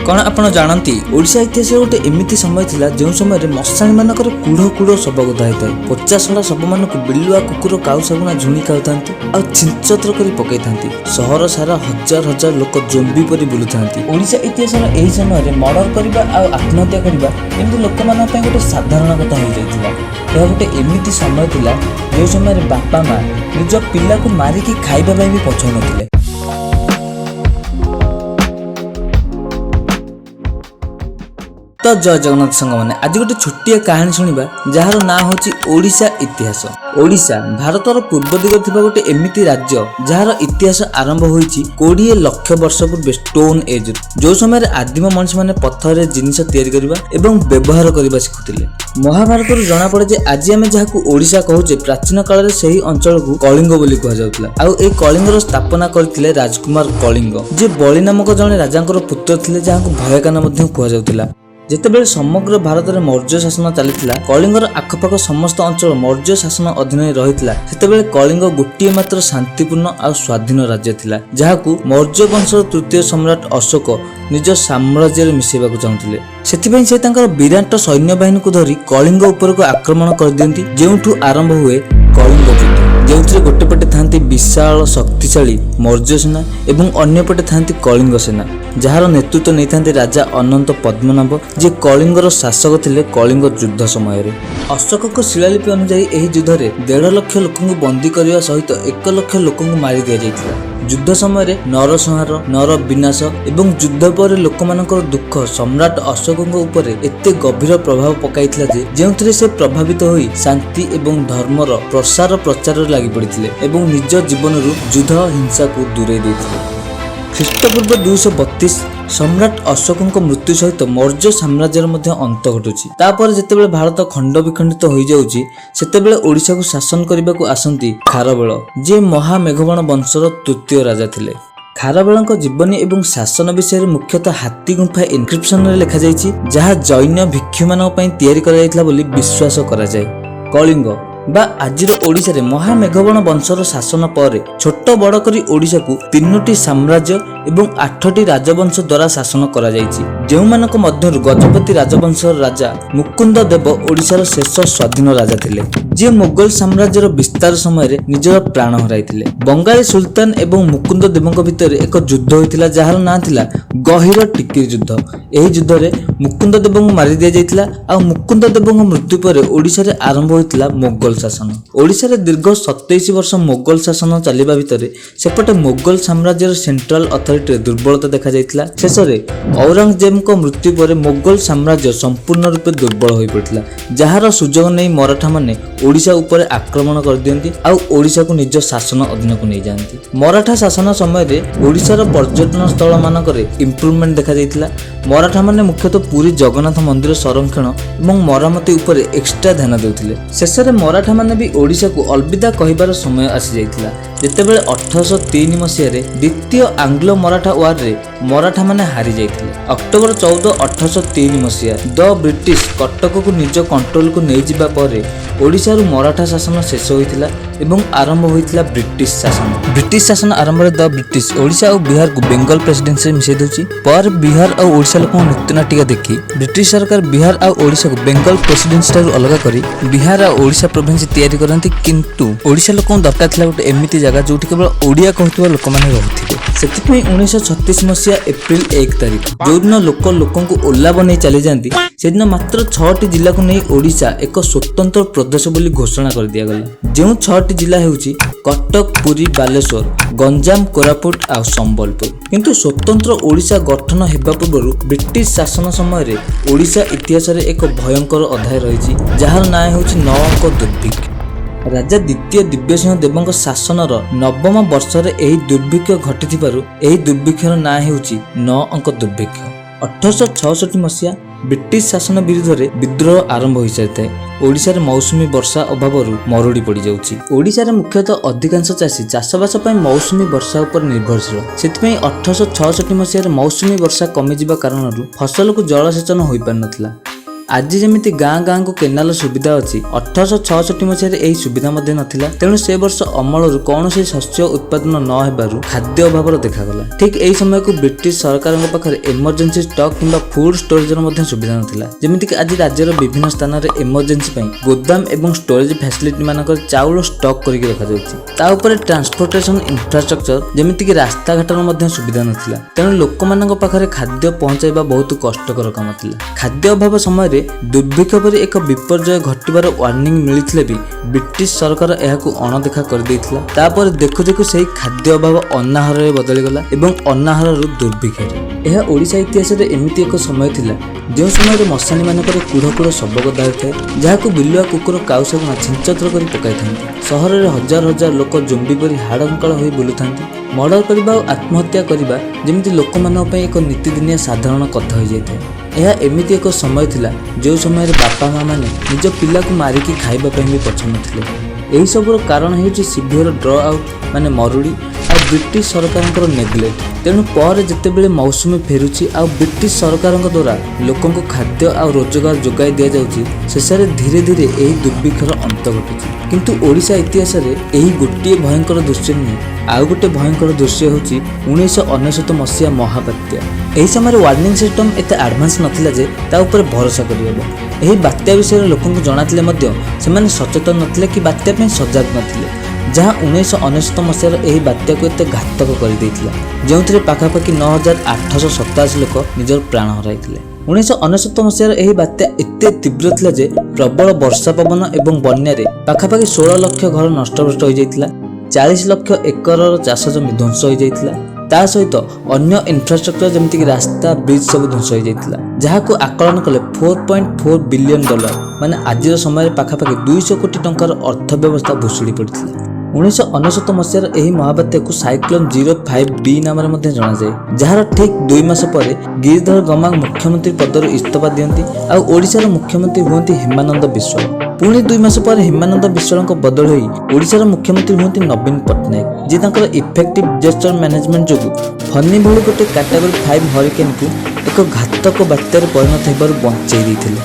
कौन आपण जानती ओडिशा इतिहास गोटे एमिति समय थिला जो समय रे मशाणी मानकर कुढ़ कुढ़ शब गदा होता है। 50 शब मान बिलुआ कुकुर काउ सगुना झुणी खाऊथांती आ छिंचत्र करी पकई थांती। सहर सारा हजार हजार लोक जोम्बी परी बुलु थांती। ओडिशा इतिहास एही समय रे मर्डर करबा आ आत्महत्या करबा एमति लोक मान पय गोटे साधारण कथा हो जायतिला। यह गोटे एमिति समय थिला जो समय रे बापा मां निज पिला को मारी की खाइबा पय भी पछौ नथिले। तो जय जगन्नाथ संग मैंने आज गोटे छोटिया कहानी शुणा जार ना होची ओडिशा इतिहास। ओडिशा भारतर पूर्व दिग थिबा गोटे एमिति राज्य जार इतिहास आरंभ होईची 20 लाख वर्ष पूर्व स्टोन एज जो समय आदिम मनुष्य माने पत्थर जिनिस तैयारी करबा एवं व्यवहार करबा सिखुतिले। महाभारत रु जना पड़े जे आज आमे जाहाकू ओडिशा कहूचे प्राचीन काल रे सही अंचल को कलिंग बोली कहा जाउतला। आ ए कलिंग रो स्थापना करथिले राजकुमार कलिंग जे बलि नामक जने राजांकर पुत्र थिले जाहाकू भयकाना मध्ये कहा जाउतला। जेतेबेले समग्र भारत में मौर्य शासन चलीथिला कलिंगर आखपाख समस्त अंचल मौर्य शासन अधीन रहिथिला सेतेबेले कलिंग गोटिए मात्र शांतिपूर्ण और स्वाधीन राज्य थिला जहाकू मौर्य वंशर तृतीय सम्राट अशोक निज साम्राज्य रे मिसेबाकू चाहुथिले। सेथिपई से तांकर विराट सैन्य बाहिनी को धरी कलिंग उपर को आक्रमण कर दियंती जेउठू आरंभ हुए कलिंग युद्ध जेउथरे गोटे पटे थांती विशाल शक्तिशाली मौर्य सेना एवं अन्य पटे थांती कलिंग सेना जार नेतृत्व नहीं थांती राजा अनंत पद्मनाभ जे कलिंगर शासक थिले कलिंग युद्ध समय रे। अशोक शिलालिपि अनुसार एही युद्ध रे 1.5 लाख लोकଙ୍କୁ बंदी करने सहित 1 लाख लोकଙ୍କୁ मारी दिया जायतिला। युद्ध समय नरसंहार नर विनाश एवं युद्ध पर लोकमानकर दुख सम्राट अशोकଙ୍କ ऊपर एते गभीर प्रभाव पकाइथिला जे जेउथरे से प्रभावित होई शांति एवं धर्मर प्रसार प्रचार लागि पड़िथिले एवं निज जीवनरु युद्ध हिंसा को दूरे दैथिले। ख्रीष्टपूर्व 232 सम्राट अशोकଙ୍କ मृत्यु सहित मौर्य साम्राज्यर मध्य अंत घटुछि। तापर जेतेबेले भारत खंड विखंडित होई जाउछि सेतेबेले ओडिशा को शासन करबाकू आसंती खारवेल जे महामेघवण वंशर तृतीय राजा थिले। खारवेलଙ୍କ जीवनी एवं शासन विषय मुख्यतः हाथी गुंफा इनक्रिप्शन रे लिखा जायछि जहा जैन भिक्षुमानक पई तयारी करा जायतिला बोली विश्वास करा जाय। कलिंग बा आजिर ओडिशा रे महामेघवण वंशर शासन पर छोट बड़ करी ओडिशा को 3टी साम्राज्य एवं 8टी राजवंश द्वारा शासन करा जायछि जेउ मानक मध्यरु गजपति राजवंशर राजा मुकुंद देव ओडिशार शेष स्वाधीन राजा थिले जे मोगल साम्राज्यर विस्तार समय रे निजर प्राण हराइथिले। बंगाली सुल्तान एवं मुकुंद देवଙ୍କ भितर एक युद्ध होइतिला जार नाम थिला गहिर टिकिर युद्ध। एही युद्ध रे मुकुंद देवଙ୍କୁ मारि दिया जायतिला आ मुकुंद देवଙ୍କ मृत्यु पर ओडिशा रे आरंभ होइतिला मोगल शासन। ओडिशा रे दीर्घ 27 वर्ष मोगल शासन चलिबा भितर सेपटे मोगल साम्राज्यर सेंट्रल अथॉरिटी दुर्बलता देखा जायतिला। शेष रे औरंगजेबଙ୍କ मृत्यु पर मोगल साम्राज्य संपूर्ण रूपे दुर्बल होई पड़ितला जहार सुजोग नै मराठा माने ओडिशा ऊपर आक्रमण कर दियंती आ ओडिशा को निज शासन अधीन को नै जांती। मराठा शासन समय रे ओडिशार पर्यटन स्थल मानकरे इंप्रूवमेंट देखा जायतिला। मराठा माने मुख्यतः पूरी जगन्नाथ मंदिर संरक्षण एवं मरामती ऊपर एक्स्ट्रा ध्यान देउथिले। शेष रे मराठा माने भी ओडिशा को अलविदा कहिबार समय आसी जायतिला जेतेबेले 1803 मसिया रे द्वितीय आंग्लो मराठा वार रे मराठा माने हारि जायतिले। अक्टोबर 14 1803 मसिया द ब्रिटिश कटक को निज कंट्रोल को नै जिबा परे ओडिशा रु मराठा शासन शेष होइतिला एवं आरंभ होइतिला ब्रिटिश शासन। ब्रिटिश शासन आरंभ रे द ब्रिटिश ओडिशा और बिहार को बेंगल प्रेसिडेंसी मिसे दोछि पर बिहार और ओडिशा लोक नृत्य नाटिका देखि ब्रिटिश सरकार बिहार और ओडिशा को बेंगल प्रेसिडेंसी ठारू अलग करी बिहार और ओडिशा प्रोविंस तैयारी करंती किंतु ओडिशा लोक दरकार थिला गोटे एमिति जगह जोठी केवल ओडिया कहथिबा लोक माने रहुथिले। सेतिपई 1936 मसिया एप्रिल 1 तारिख जो दिन लोकों को ओला बनै चली जांती से दिन मात्र 6टी जिला को नहीं ओडिशा एक स्वतंत्र प्रदेश बोली घोषणा कर दिया गला। जो 6टी जिला हेउची कटक पुरी बालेश्वर गंजाम कोरापुट आ संबलपुर। किंतु स्वतंत्र ओडिशा गठन हेबा पूर्व ब्रिटिश शासन समय रे ओडिशा इतिहास रे एक भयंकर अध्याय रहिछि जहार नाम हेउची 9 अंक दुर्भिक्ष। राजा द्वितीय दिव्यसिंह देवଙ୍କ शासनर 9ମ वर्षरे एही दुर्भिक्ष घटिथिबारु एही दुर्भिक्षर नाम हेउची 9 अंक दुर्भिक्ष। 1866 मसिया ब्रिटिश शासन विरुद्ध रे विद्रोह आरंभ होई सारिथाय। ओडिशा रे मौसुमी वर्षा अभावरु मरुड़ी पड़ी जाउची। ओडिशा रे मुख्यतः अधिकांश चाषी चाषबास पई मौसुमी वर्षा उपर निर्भरशील। सेतिपई 1866 मसिया रे मौसुमी वर्षा कमी जिबा कारणरु फसल को जलसेचन होई पार नथिला। ଆଜି ଯେମିତି ଗାଁ ଗାଁକୁ କେନାଲ ସୁବିଧା ଅଛି 1866 ମସିହାରେ ଏହି ସୁବିଧା ମଧ୍ୟ ନଥିଲା। ତେଣୁ ସେ ବର୍ଷ ଅମଳରୁ କୌଣସି ଶସ୍ୟ ଉତ୍ପାଦନ ନ ହେବାରୁ ଖାଦ୍ୟ ଅଭାବର ଦେଖାଗଲା। ଠିକ୍ ଏହି ସମୟକୁ ବ୍ରିଟିଶ ସରକାରଙ୍କ ପାଖରେ ଏମର୍ଜେନ୍ସି ଷ୍ଟକ୍ କିମ୍ବା ଫୁଡ ଷ୍ଟୋରେଜର ମଧ୍ୟ ସୁବିଧା ନଥିଲା। ଯେମିତିକି ଆଜି ରାଜ୍ୟର ବିଭିନ୍ନ ସ୍ଥାନରେ ଏମର୍ଜେନ୍ସି ପାଇଁ ଗୋଦାମ ଏବଂ ଷ୍ଟୋରେଜ ଫ୍ୟାସିଲିଟି ମାନଙ୍କରେ ଚାଉଳ ଷ୍ଟକ୍ କରିକି ରଖାଯାଉଛି। ତା ଉପରେ ଟ୍ରାନ୍ସପୋର୍ଟେସନ ଇନଫ୍ରାଷ୍ଟ୍ରକ୍ଚର ଯେମିତିକି ରାସ୍ତାଘାଟର ମଧ୍ୟ ସୁବିଧା ନଥିଲା। ତେଣୁ ଲୋକମାନଙ୍କ ପାଖରେ ଖାଦ୍ୟ ପହଞ୍ଚାଇବା ବହୁତ କଷ୍ଟକର କାମ ଥିଲା। ଖାଦ୍ୟ ଅଭାବ ସମୟରେ ଦୁର୍ଭିକ୍ଷ ପରି ଏକ ବିପର୍ଯ୍ୟୟ ଘଟିବାର ୱାର୍ଣ୍ଣିଂ ମିଳିଥିଲେ ବି ବ୍ରିଟିଶ ସରକାର ଏହାକୁ ଅଣଦେଖା କରିଦେଇଥିଲା। ତାପରେ ଦେଖୁ ଦେଖୁ ସେହି ଖାଦ୍ୟ ଅଭାବ ଅନାହାରରେ ବଦଳିଗଲା ଏବଂ ଅନାହାରରୁ ଦୁର୍ଭିକ୍ଷରେ। ଏହା ଓଡ଼ିଶା ଇତିହାସରେ ଏମିତି ଏକ ସମୟ ଥିଲା ଯେଉଁ ସମୟରେ ମଶାଣି ମାନଙ୍କରେ କୁଢ଼ କୁଢ଼ ଶବ ଗଦା ହୋଇଥାଏ, ଯାହାକୁ ବିଲୁଆ କୁକୁର କାଉସାଗୁଣା ଛିଞ୍ଚତ୍ର କରି ପକାଇଥାନ୍ତି। ସହରରେ ହଜାର ହଜାର ଲୋକ ଜୋମ୍ବି ପରି ହାଡ଼କଙ୍କାଳ ହୋଇ ବୁଲୁଥାନ୍ତି। ମର୍ଡର କରିବା ଓ ଆତ୍ମହତ୍ୟା କରିବା ଯେମିତି ଲୋକମାନଙ୍କ ପାଇଁ ଏକ ନୀତିଦିନିଆ ସାଧାରଣ କଥା ହୋଇଯାଇଥାଏ। ଏହା ଏମିତି ଏକ ସମୟ ଥିଲା ଯେଉଁ ସମୟରେ ବାପା ମା ମାନେ ନିଜ ପିଲାକୁ ମାରିକି ଖାଇବା ପାଇଁ ବି ପଛୁନଥିଲେ। ଏହିସବୁର କାରଣ ହେଉଛି ସିଭିୟର ଡ୍ର ଆଉଟ୍ ମାନେ ମରୁଡ଼ି ଆଉ ବ୍ରିଟିଶ ସରକାରଙ୍କର ନେଗ୍ଲେକ୍ଟ। ତେଣୁ ପରେ ଯେତେବେଳେ ମୌସୁମୀ ଫେରୁଛି ଆଉ ବ୍ରିଟିଶ ସରକାରଙ୍କ ଦ୍ୱାରା ଲୋକଙ୍କୁ ଖାଦ୍ୟ ଆଉ ରୋଜଗାର ଯୋଗାଇ ଦିଆଯାଉଛି, ଶେଷରେ ଧୀରେ ଧୀରେ ଏହି ଦୁର୍ଭିକ୍ଷର ଅନ୍ତ ଘଟୁଛି। କିନ୍ତୁ ଓଡ଼ିଶା ଇତିହାସରେ ଏହି ଗୋଟିଏ ଭୟଙ୍କର ଦୃଶ୍ୟ ନୁହେଁ, ଆଉ ଗୋଟେ ଭୟଙ୍କର ଦୃଶ୍ୟ ହେଉଛି 1999 ମସିହା ମହାବାତ୍ୟା। ଏହି ସମୟରେ ୱାର୍ଣ୍ଣିଂ ସିଷ୍ଟମ ଏତେ ଆଡଭାନ୍ସ ନଥିଲା ଯେ ତା ଉପରେ ଭରସା କରିହେବ। ଏହି ବାତ୍ୟା ବିଷୟରେ ଲୋକଙ୍କୁ ଜଣାଥିଲେ ମଧ୍ୟ ସେମାନେ ସଚେତନ ନଥିଲେ କି ବାତ୍ୟା ପାଇଁ ସଜାଗ ନଥିଲେ, ଯାହା 1999 ମସିହାର ଏହି ବାତ୍ୟାକୁ ଏତେ ଘାତକ କରିଦେଇଥିଲା, ଯେଉଁଥିରେ ପାଖାପାଖି 9887 ଲୋକ ନିଜର ପ୍ରାଣ ହରାଇଥିଲେ। 1999 ମସିହାର ଏହି ବାତ୍ୟା ଏତେ ତୀବ୍ର ଥିଲା ଯେ ପ୍ରବଳ ବର୍ଷା ପବନ ଏବଂ ବନ୍ୟାରେ ପାଖାପାଖି 16 ଲକ୍ଷ ଘର ନଷ୍ଟଭ୍ରଷ୍ଟ ହୋଇଯାଇଥିଲା। 40 ଲକ୍ଷ ଏକରର ଚାଷ ଜମି ଧ୍ୱଂସ ହୋଇଯାଇଥିଲା। ତା ସହିତ ଅନ୍ୟ ଇନଫ୍ରାଷ୍ଟ୍ରକ୍ଚର ଯେମିତିକି ରାସ୍ତା ବ୍ରିଜ ସବୁ ଧ୍ୱଂସ ହୋଇଯାଇଥିଲା, ଯାହାକୁ ଆକଳନ କଲେ $4.4 ବିଲିୟନ, ମାନେ ଆଜିର ସମୟରେ ପାଖାପାଖି 200 କୋଟି ଟଙ୍କାର ଅର୍ଥ ବ୍ୟବସ୍ଥା ଭୁଷୁଡ଼ି ପଡ଼ିଥିଲା। 1999 ମସିହାର ଏହି ମହାବାତ୍ୟାକୁ ସାଇକ୍ଲୋନ 05B ନାମରେ ମଧ୍ୟ ଜଣାଯାଏ, ଯାହାର ଠିକ୍ 2 ମାସ ପରେ ଗିରିଧର ଗମାଙ୍ଗ ମୁଖ୍ୟମନ୍ତ୍ରୀ ପଦରୁ ଇସ୍ତଫା ଦିଅନ୍ତି ଆଉ ଓଡ଼ିଶାର ମୁଖ୍ୟମନ୍ତ୍ରୀ ହୁଅନ୍ତି ହେମାନନ୍ଦ ବିଶ୍ୱାଳ। ପୁଣି 2 ମାସ ପରେ ହେମାନନ୍ଦ ବିଶ୍ୱାଳଙ୍କ ବଦଳ ହୋଇ ଓଡ଼ିଶାର ମୁଖ୍ୟମନ୍ତ୍ରୀ ହୁଅନ୍ତି ନବୀନ ପଟ୍ଟନାୟକ, ଯିଏ ତାଙ୍କର ଇଫେକ୍ଟିଭ ଡିଜାଷ୍ଟର ମ୍ୟାନେଜମେଣ୍ଟ ଯୋଗୁଁ ଫନି ଭଳି ଗୋଟେ କ୍ୟାଟାଗୋରୀ 5 ହରିକେନକୁ ଏକ ଘାତକ ବାତ୍ୟାରେ ପରିଣତ ହେବାରୁ ବଞ୍ଚାଇ ଦେଇଥିଲେ।